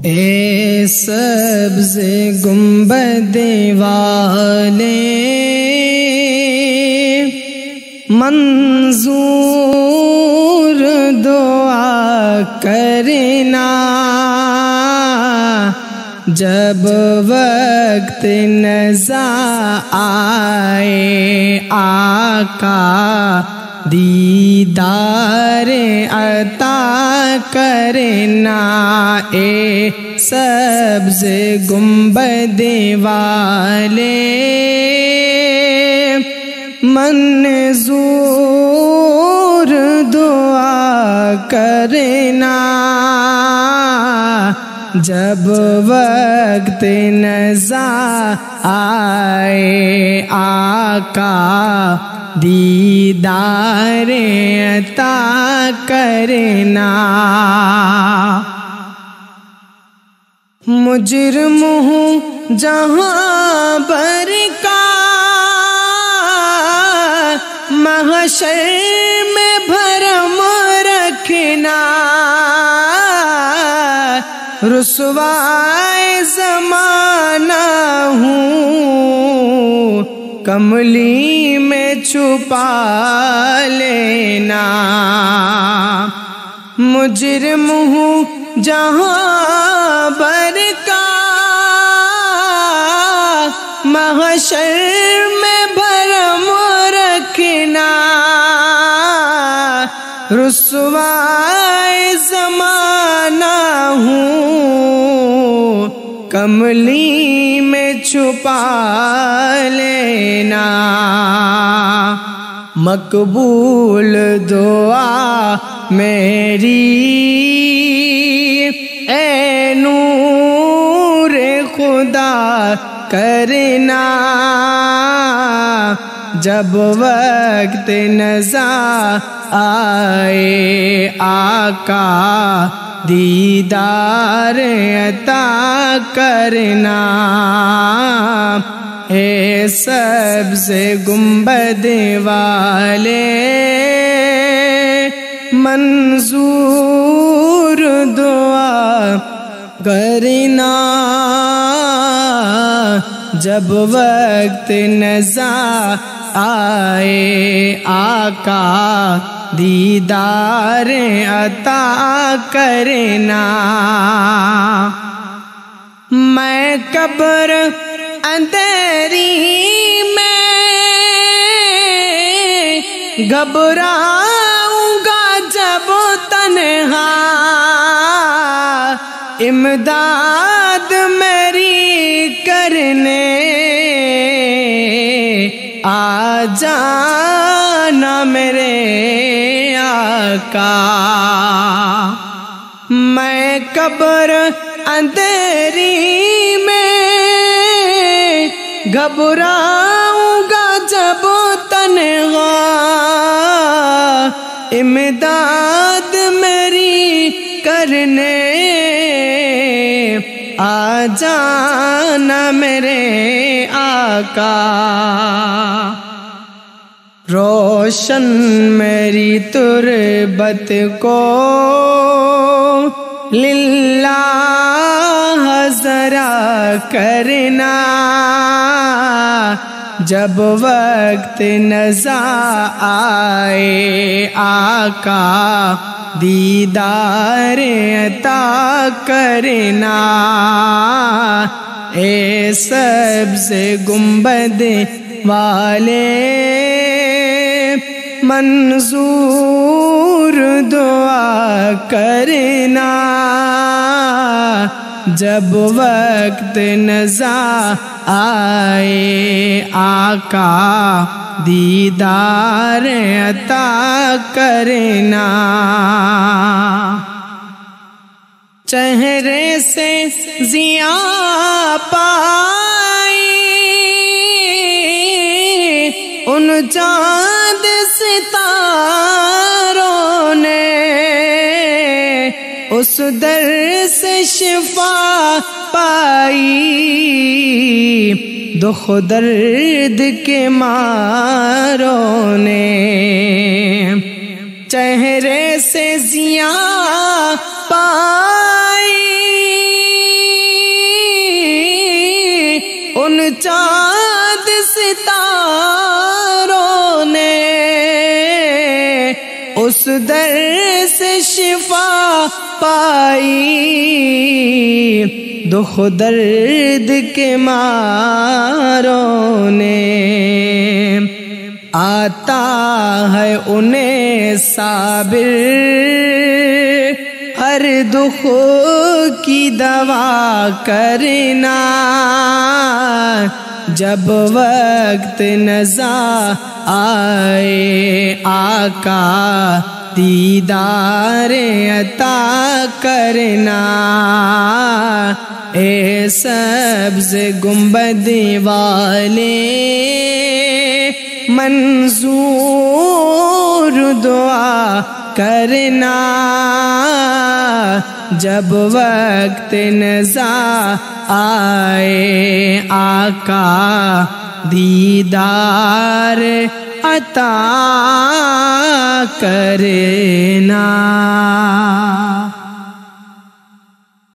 اے سبز گنبد والے منظور دعا کرنا، جب وقت نزا آئے آقا دیدار عطا کرنا۔ اے سبز گنبد والے منظور دعا کرنا، جب وقت نزا آئے آقا دیدار عطا کرنا۔ مجرم ہوں جہاں بر کا، محشر میں بھرم رکھنا، رسوائے زمانہ ہوں کملی میں چھپا لینا۔ مجرم ہوں جہاں بر کا، محشر میں بھرم رکھنا، رسوائے زمانہ ہوں کملی میں چھپا لینا۔ مقبول دعا میری اے نور خدا کرنا، جب وقت نزا آئے آقا دیدار عطا کرنا۔ اے سبز گنبد والے منظور دعا کرنا، جب وقت نزا آئے آقا دیدار عطا کرنا۔ میں قبر اندھیری میں گھبراؤں گا جب تنہا، امداد میری کرنے آ جانا میرے آقا۔ میں قبر اندھیری میں گھبراؤں گا جب تنہا، امداد میری کرنے آ جانا میرے آقا۔ روشن میری تربت کو للہ ذرا کرنا، جب وقت نزا آئے آقا دیدار عطا کرنا۔ اے سبز گنبد والے منظور دعا کرنا، جب وقت نزا آئے آقا دیدار عطا کرنا۔ چہرے سے ضیاء پائی ان چاند ستاروں نے، اس در سے شفا پائی دکھ درد کے ماروں نے، چہرے سے ضیاء پائی چاند ستاروں نے اس در سے شفا پائی، دکھ درد کے ماروں نے آتا ہے انہیں صابر ہر دکھ کی دوا کرنا، جب وقت نزا آئے آقا دیدار عطا کرنا، اے سبز گنبد والے منظور دعا کرنا، جب وقت نزا آئے آقا دیدار عطا کرنا۔